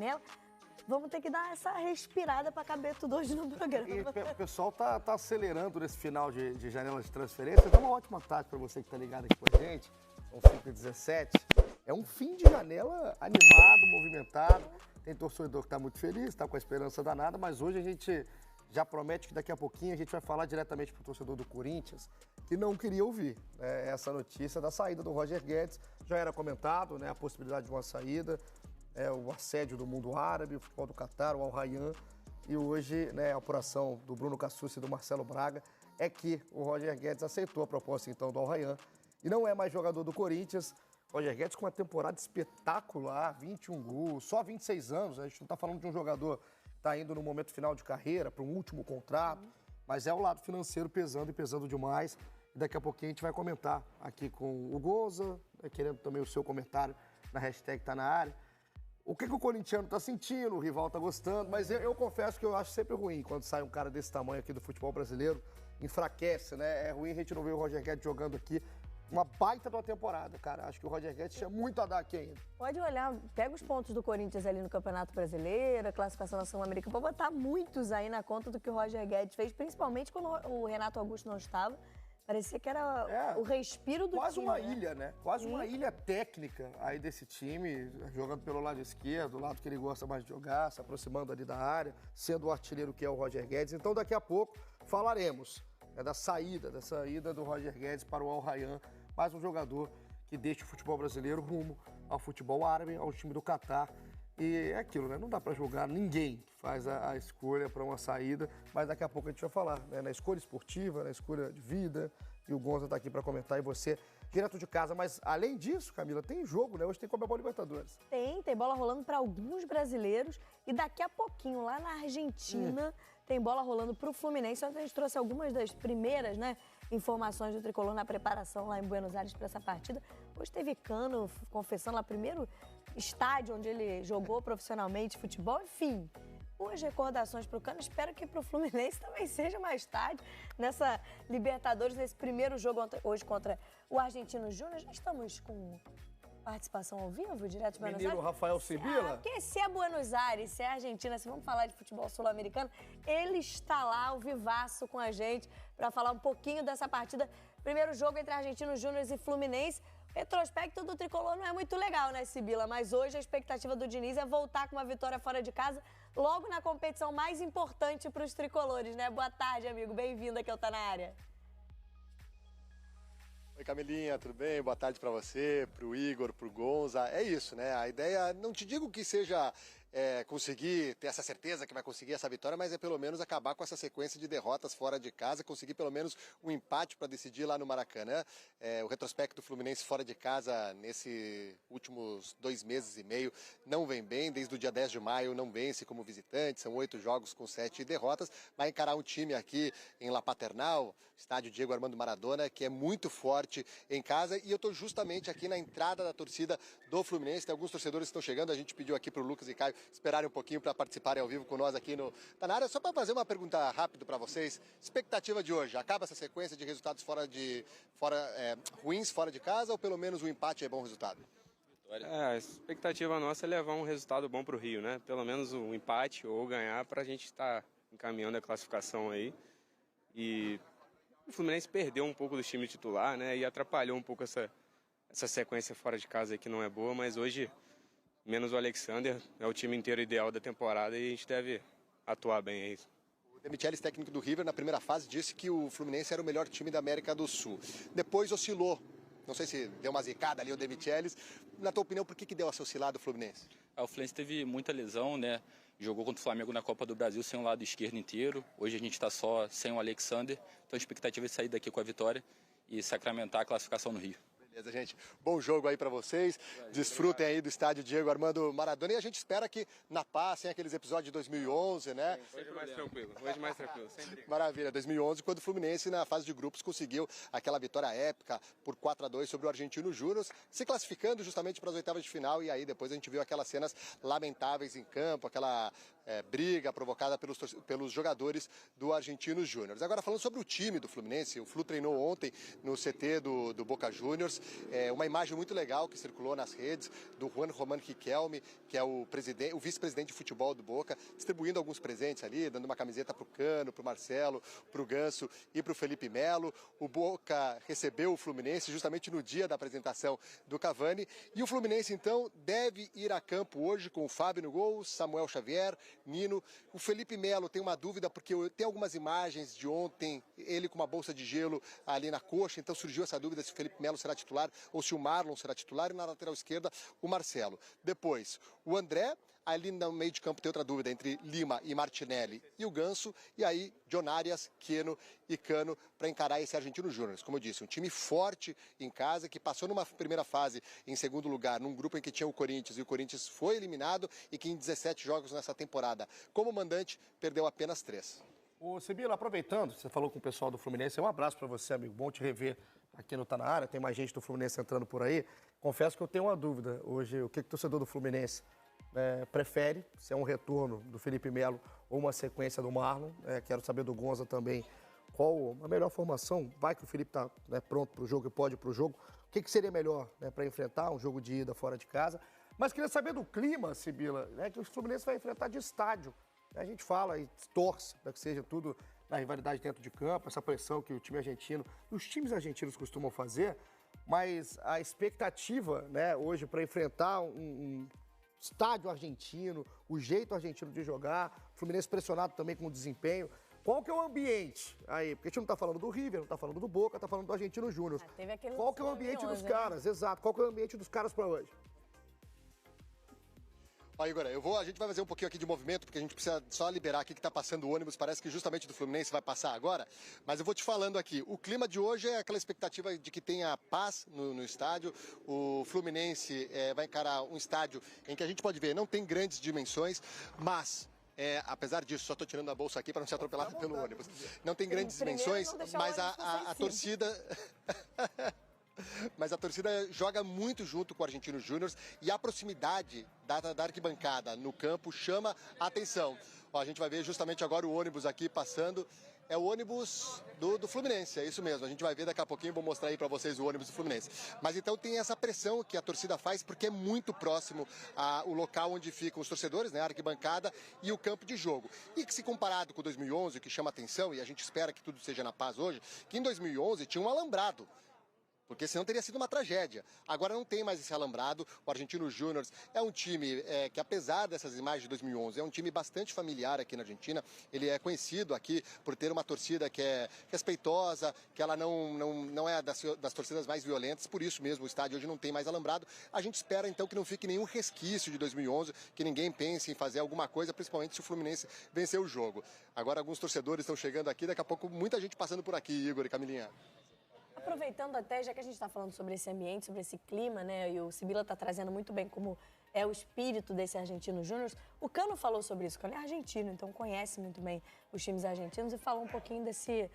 janela. Vamos ter que dar essa respirada para caber tudo hoje no programa. E o pessoal tá acelerando nesse final de janela de transferência. Dá uma ótima tarde para você que tá ligado aqui com a gente. São 5h17. É um fim de janela animado, movimentado. Tem torcedor que tá muito feliz, tá com a esperança danada, mas hoje a gente já promete que daqui a pouquinho a gente vai falar diretamente pro torcedor do Corinthians, que não queria ouvir essa notícia da saída do Roger Guedes. Já era comentado, né, a possibilidade de uma saída, o assédio do mundo árabe, o futebol do Catar, o Al Rayyan. E hoje, né, a apuração do Bruno Cassucci e do Marcelo Braga é que o Roger Guedes aceitou a proposta então do Al Rayyan e não é mais jogador do Corinthians. Roger Guedes com uma temporada espetacular, 21 gols, só 26 anos. A gente não está falando de um jogador que está indo no momento final de carreira, para um último contrato, mas é o lado financeiro pesando e pesando demais. E daqui a pouquinho a gente vai comentar aqui com o Gonza, querendo também o seu comentário na hashtag Tá Na Área. O que o corintiano está sentindo, o rival está gostando, mas eu confesso que eu acho sempre ruim quando sai um cara desse tamanho aqui do futebol brasileiro, enfraquece, né? É ruim a gente não ver o Roger Guedes jogando aqui. Uma baita de uma temporada, cara. Acho que o Roger Guedes tinha muito a dar aqui ainda. Pode olhar, pega os pontos do Corinthians ali no Campeonato Brasileiro, a classificação na Sul-Americana, pode botar muitos aí na conta do que o Roger Guedes fez, principalmente quando o Renato Augusto não estava. Parecia que era o respiro do quase time. Quase uma ilha, né? Quase uma ilha técnica aí desse time, jogando pelo lado esquerdo, o lado que ele gosta mais de jogar, se aproximando ali da área, sendo o artilheiro que é o Roger Guedes. Então, daqui a pouco, falaremos da saída do Roger Guedes para o Al Rayyan, mais um jogador que deixa o futebol brasileiro rumo ao futebol árabe, ao time do Catar. E é aquilo, né? Não dá para julgar ninguém que faz a escolha para uma saída, mas daqui a pouco a gente vai falar, né? Na escolha esportiva, na escolha de vida. E o Gonza tá aqui para comentar e você direto de casa. Mas além disso, Camila, tem jogo, né? Hoje tem Conmebol Libertadores. Tem bola rolando para alguns brasileiros e daqui a pouquinho lá na Argentina tem bola rolando para o Fluminense. Ontem a gente trouxe algumas das primeiras, né, informações do Tricolor na preparação lá em Buenos Aires para essa partida. Hoje teve Cano confessando lá, primeiro estádio onde ele jogou profissionalmente futebol, enfim. Boas recordações para o Cano, espero que para o Fluminense também seja mais tarde, nessa Libertadores, nesse primeiro jogo hoje contra o Argentino Júnior. Já estamos com participação ao vivo, direto de Buenos Aires. Menino Rafael Sibila. Porque se é Buenos Aires, se é Argentina, se vamos falar de futebol sul-americano, ele está lá, ao vivaço com a gente, para falar um pouquinho dessa partida. Primeiro jogo entre Argentino Júnior e Fluminense. Retrospecto do Tricolor não é muito legal, né, Sibila? Mas hoje a expectativa do Diniz é voltar com uma vitória fora de casa, logo na competição mais importante para os tricolores, né? Boa tarde, amigo. Bem-vindo aqui ao Tá Na Área. Oi, Camilinha, tudo bem? Boa tarde para você, para o Igor, para o Gonza. É isso, né? A ideia, não te digo que seja conseguir ter essa certeza que vai conseguir essa vitória, mas é pelo menos acabar com essa sequência de derrotas fora de casa, conseguir pelo menos um empate para decidir lá no Maracanã. O retrospecto do Fluminense fora de casa nesses últimos 2 meses e meio não vem bem, desde o dia 10 de maio não vence como visitante, são 8 jogos com 7 derrotas, vai encarar um time aqui em La Paternal, estádio Diego Armando Maradona, que é muito forte em casa, e eu estou justamente aqui na entrada da torcida do Fluminense. Tem alguns torcedores que estão chegando, a gente pediu aqui para o Lucas e Caio esperarem um pouquinho para participarem ao vivo com nós aqui no Tá Na Área. Só para fazer uma pergunta rápida para vocês, expectativa de hoje, acaba essa sequência de resultados ruins fora de casa, ou pelo menos o empate é bom resultado? A expectativa nossa é levar um resultado bom para o Rio, né? Pelo menos um empate ou ganhar para a gente estar encaminhando a classificação aí. E o Fluminense perdeu um pouco do time titular, né? E atrapalhou um pouco essa sequência fora de casa aí que não é boa, mas hoje, menos o Alexander, é o time inteiro ideal da temporada e a gente deve atuar bem, é isso. O De Michelis, técnico do River, na primeira fase disse que o Fluminense era o melhor time da América do Sul. Depois oscilou. Não sei se deu uma zicada ali o De Michelis. Na tua opinião, por que deu essa oscilada o Fluminense? O Fluminense teve muita lesão, né? Jogou contra o Flamengo na Copa do Brasil sem o lado esquerdo inteiro. Hoje a gente está só sem o Alexander. Então a expectativa é sair daqui com a vitória e sacramentar a classificação no Rio. Beleza, gente. Bom jogo aí pra vocês. Desfrutem aí do estádio Diego Armando Maradona. E a gente espera que na paz, sem aqueles episódios de 2011, né? Hoje mais tranquilo, sempre. Maravilha, 2011, quando o Fluminense, na fase de grupos, conseguiu aquela vitória épica por 4-2 sobre o Argentino Júnior, se classificando justamente para as oitavas de final. E aí depois a gente viu aquelas cenas lamentáveis em campo, aquela briga provocada pelos jogadores do Argentino Júnior. Agora, falando sobre o time do Fluminense, o Flu treinou ontem no CT do Boca Juniors. uma imagem muito legal que circulou nas redes do Juan Román Riquelme, que é o vice-presidente de futebol do Boca, distribuindo alguns presentes ali, dando uma camiseta para o Cano, para o Marcelo, para o Ganso e para o Felipe Melo. O Boca recebeu o Fluminense justamente no dia da apresentação do Cavani. E o Fluminense, então, deve ir a campo hoje com o Fábio no gol, Samuel Xavier, Nino. O Felipe Melo tem uma dúvida, porque tem algumas imagens de ontem, ele com uma bolsa de gelo ali na coxa, então surgiu essa dúvida se o Felipe Melo será titular ou se o Marlon será titular, e na lateral esquerda o Marcelo. Depois, o André, ali no meio de campo tem outra dúvida entre Lima e Martinelli e o Ganso, e aí John Arias, Keno e Cano para encarar esse Argentino Júnior. Como eu disse, um time forte em casa, que passou numa primeira fase em segundo lugar, num grupo em que tinha o Corinthians, e o Corinthians foi eliminado, e que em 17 jogos nessa temporada, como mandante, perdeu apenas 3. Ô, Sibila, aproveitando, você falou com o pessoal do Fluminense, um abraço para você, amigo, bom te rever aqui no Tá Na Área, tem mais gente do Fluminense entrando por aí. Confesso que eu tenho uma dúvida hoje, o que o torcedor do Fluminense prefere, se é um retorno do Felipe Melo ou uma sequência do Marlon. Quero saber do Gonza também qual a melhor formação, vai que o Felipe está pronto para o jogo e pode ir para o jogo, o que seria melhor para enfrentar um jogo de ida fora de casa. Mas queria saber do clima, Sibila, que o Fluminense vai enfrentar de estádio. A gente fala e torce para que seja tudo na rivalidade dentro de campo, essa pressão que o time argentino, os times argentinos costumam fazer, mas a expectativa hoje para enfrentar um estádio argentino, o jeito argentino de jogar, o Fluminense pressionado também com o desempenho. Qual que é o ambiente aí? Porque a gente não está falando do River, não está falando do Boca, está falando do Argentino Júnior. Qual que é o ambiente dos caras? Exato. Qual que é o ambiente dos caras para hoje? Ó, Igor, a gente vai fazer um pouquinho aqui de movimento, porque a gente precisa só liberar aqui que tá passando o ônibus, parece que justamente do Fluminense vai passar agora, mas eu vou te falando aqui, o clima de hoje é aquela expectativa de que tenha paz no estádio. O Fluminense vai encarar um estádio em que a gente pode ver, não tem grandes dimensões, mas... apesar disso, só estou tirando a bolsa aqui para não ser atropelado pelo ônibus. Não tem grandes dimensões, mas a torcida... Mas a torcida joga muito junto com o Argentino Júnior, e a proximidade da arquibancada no campo chama a atenção. Ó, a gente vai ver justamente agora o ônibus aqui passando. É o ônibus do Fluminense, é isso mesmo. A gente vai ver daqui a pouquinho, vou mostrar aí para vocês o ônibus do Fluminense. Mas então tem essa pressão que a torcida faz, porque é muito próximo ao local onde ficam os torcedores, a arquibancada e o campo de jogo. E que, se comparado com 2011, o que chama atenção, e a gente espera que tudo seja na paz hoje, que em 2011 tinha um alambrado, porque senão teria sido uma tragédia. Agora não tem mais esse alambrado. O Argentino Júnior é um time que, apesar dessas imagens de 2011, é um time bastante familiar aqui na Argentina. Ele é conhecido aqui por ter uma torcida que é respeitosa, que ela não é das torcidas mais violentas. Por isso mesmo o estádio hoje não tem mais alambrado. A gente espera então que não fique nenhum resquício de 2011, que ninguém pense em fazer alguma coisa, principalmente se o Fluminense vencer o jogo. Agora alguns torcedores estão chegando aqui, daqui a pouco muita gente passando por aqui, Igor e Camilinha. Aproveitando até, já que a gente está falando sobre esse ambiente, sobre esse clima, e o Sibila está trazendo muito bem como é o espírito desse Argentino Júnior, o Cano falou sobre isso. O Cano é argentino, então conhece muito bem os times argentinos, e falou um pouquinho desse